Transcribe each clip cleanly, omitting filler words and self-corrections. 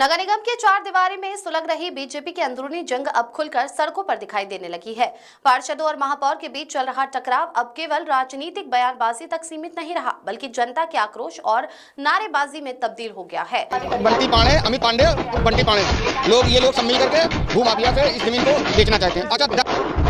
नगर निगम के चार दीवारी में सुलग रही बीजेपी की अंदरूनी जंग अब खुलकर सड़कों पर दिखाई देने लगी है। पार्षदों और महापौर के बीच चल रहा टकराव अब केवल राजनीतिक बयानबाजी तक सीमित नहीं रहा, बल्कि जनता के आक्रोश और नारेबाजी में तब्दील हो गया है। बंटी पांडे, अमित पांडे और बंटी पांडे ये लोग सब मिल करके भूमाफिया से इस जमीन को बेचना चाहते हैं।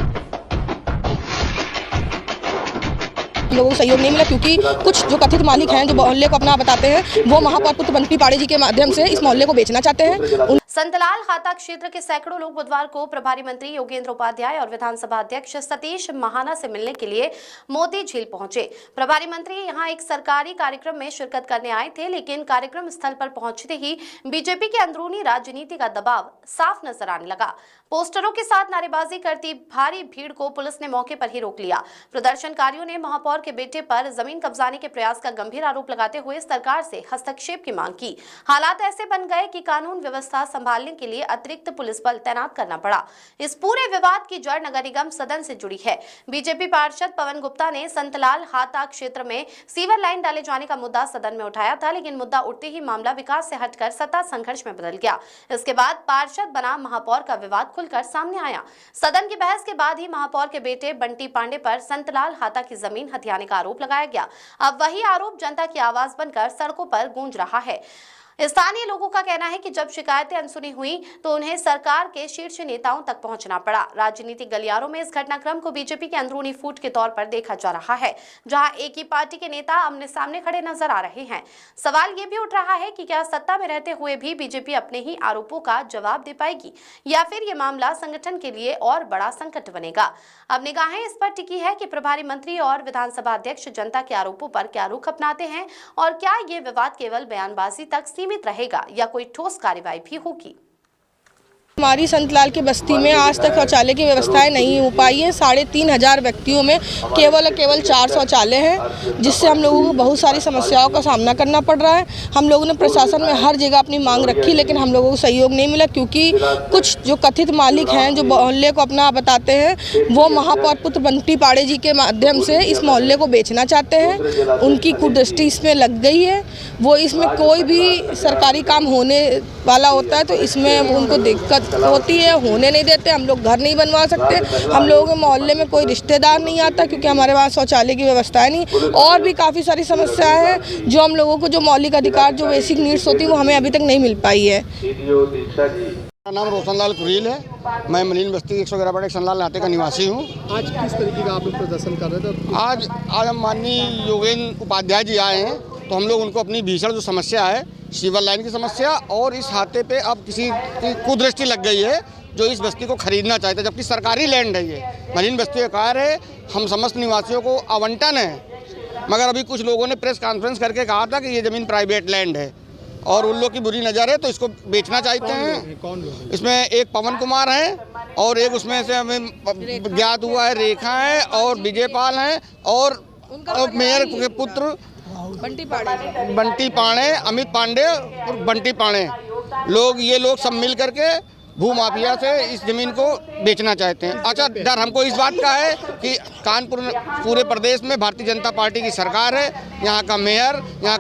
लोगों को सहयोग नहीं मिला क्योंकि कुछ जो कथित मालिक हैं जो मोहल्ले को अपना बताते हैं वो महापौर पुत्र बंटी पांडे जी के माध्यम से इस मोहल्ले को बेचना चाहते हैं। संतलाल हाता क्षेत्र के सैकड़ों लोग बुधवार को प्रभारी मंत्री योगेंद्र उपाध्याय और विधानसभा अध्यक्ष सतीश महाना से मिलने के लिए मोती झील पहुंचे। प्रभारी मंत्री यहां एक सरकारी कार्यक्रम में शिरकत करने आए थे, लेकिन कार्यक्रम स्थल पर पहुंचते ही बीजेपी के अंदरूनी राजनीति का दबाव साफ नजर आने लगा। पोस्टरों के साथ नारेबाजी करती भारी भीड़ को पुलिस ने मौके पर ही रोक लिया। प्रदर्शनकारियों ने महापौर के बेटे पर जमीन कब्जाने के प्रयास का गंभीर आरोप लगाते हुए सरकार से हस्तक्षेप की मांग की। हालात ऐसे बन गए कि कानून व्यवस्था संभालने के लिए अतिरिक्त पुलिस बल तैनात करना पड़ा। इस पूरे विवाद की जड़ नगर निगम सदन से जुड़ी है। बीजेपी पार्षद पवन गुप्ता ने संतलाल हाता क्षेत्र में सीवर लाइन डाले जाने का मुद्दा सदन में उठाया था, लेकिन मुद्दा उठते ही मामला विकास से हटकर सत्ता संघर्ष में बदल गया। इसके बाद पार्षद बनाम महापौर का विवाद खुलकर सामने आया। सदन की बहस के बाद ही महापौर के बेटे बंटी पांडे पर संतलाल हाता की जमीन हथियाने का आरोप लगाया गया। अब वही आरोप जनता की आवाज बनकर सड़कों पर गूंज रहा है। स्थानीय लोगों का कहना है कि जब शिकायतें अनसुनी हुई तो उन्हें सरकार के शीर्ष नेताओं तक पहुंचना पड़ा। राजनीतिक गलियारों में इस घटनाक्रम को बीजेपी के अंदरूनी फूट के तौर पर देखा जा रहा है, जहां एक ही पार्टी के नेता आमने सामने खड़े नजर आ रहे हैं। सवाल ये भी उठ रहा है कि क्या सत्ता में रहते हुए भी बीजेपी अपने ही आरोपों का जवाब दे पाएगी, या फिर ये मामला संगठन के लिए और बड़ा संकट बनेगा। अब निगाहें इस पर टिकी है कि प्रभारी मंत्री और विधानसभा अध्यक्ष जनता के आरोपों पर क्या रुख अपनाते हैं, और क्या ये विवाद केवल बयानबाजी तक सीमित रहेगा या कोई ठोस कार्रवाई भी होगी। हमारी संतलाल की बस्ती में आज तक शौचालय की व्यवस्थाएं नहीं हो पाई है। 3500 व्यक्तियों में केवल 4 शौचालय हैं, जिससे हम लोगों को बहुत सारी समस्याओं का सामना करना पड़ रहा है। हम लोगों ने प्रशासन में हर जगह अपनी मांग रखी, लेकिन हम लोगों को सहयोग नहीं मिला क्योंकि कुछ जो कथित मालिक हैं जो मोहल्ले को अपना बताते हैं वो महापौर पुत्र बंटी पांडे जी के माध्यम से इस मोहल्ले को बेचना चाहते हैं। उनकी कुदृष्टि इसमें लग गई है। वो इसमें कोई भी सरकारी काम होने वाला होता है तो इसमें उनको दिक्कत होती है, होने नहीं देते। हम लोग घर नहीं बनवा सकते। हम लोगों के मोहल्ले में कोई रिश्तेदार नहीं आता क्योंकि हमारे पास शौचालय की व्यवस्था है नहीं। और भी काफ़ी सारी समस्याएं हैं जो हम लोगों को जो मौलिक अधिकार जो बेसिक नीड्स होती है वो हमें अभी तक नहीं मिल पाई है। मेरा नाम रोशनलाल कुरील है। मैं मलिन बस्ती 111 संतलाल हाते का निवासी हूँ। आज किस तरीके का आप लोग प्रदर्शन कर रहे थे? आज हम माननीय योगेंद्र उपाध्याय जी आए हैं तो हम लोग उनको अपनी भीषण जो समस्या है सीवर लाइन की समस्या और इस हाते पे अब किसी की कुदृष्टि लग गई है जो इस बस्ती को खरीदना चाहते हैं, जबकि सरकारी लैंड है। ये मलिन बस्ती का कार्य है, हम समस्त निवासियों को आवंटन है। मगर अभी कुछ लोगों ने प्रेस कॉन्फ्रेंस करके कहा था कि ये ज़मीन प्राइवेट लैंड है और उन लोग की बुरी नज़र है तो इसको बेचना चाहते हैं। कौन लोग? इसमें एक पवन कुमार है और एक उसमें से हमें ज्ञात हुआ है रेखा है और विजयपाल हैं और मेयर के पुत्र बंटी पांडे, अमित पांडे और बंटी पांडे ये लोग सब मिल करके भूमाफिया से इस जमीन को बेचना चाहते हैं। अच्छा, डर हमको इस बात का है कि कानपुर पूरे प्रदेश में भारतीय जनता पार्टी की सरकार है। यहाँ का मेयर, यहाँ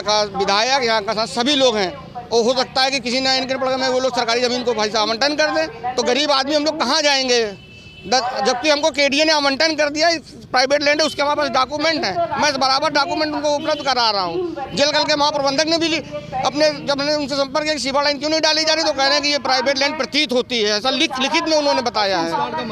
का विधायक, यहाँ का सभी लोग हैं और हो सकता है कि किसी न इनके पड़ में वो लोग सरकारी ज़मीन को भाई से आवंटन कर दें तो गरीब आदमी हम लोग कहाँ जाएंगे, जबकि हमको केडीए ने आवंटन कर दिया। प्राइवेट लैंड है, उसके हमारे पास डॉक्यूमेंट है। मैं बराबर डॉक्यूमेंट उनको उपलब्ध करा रहा हूँ। जेल कल के महाप्रबंधक ने भी अपने जब मैंने उनसे संपर्क किया कि सीवर लाइन क्यों नहीं डाली जा रही तो कह रहे हैं कि ये प्राइवेट लैंड प्रतीत होती है, ऐसा लिखित में उन्होंने बताया है।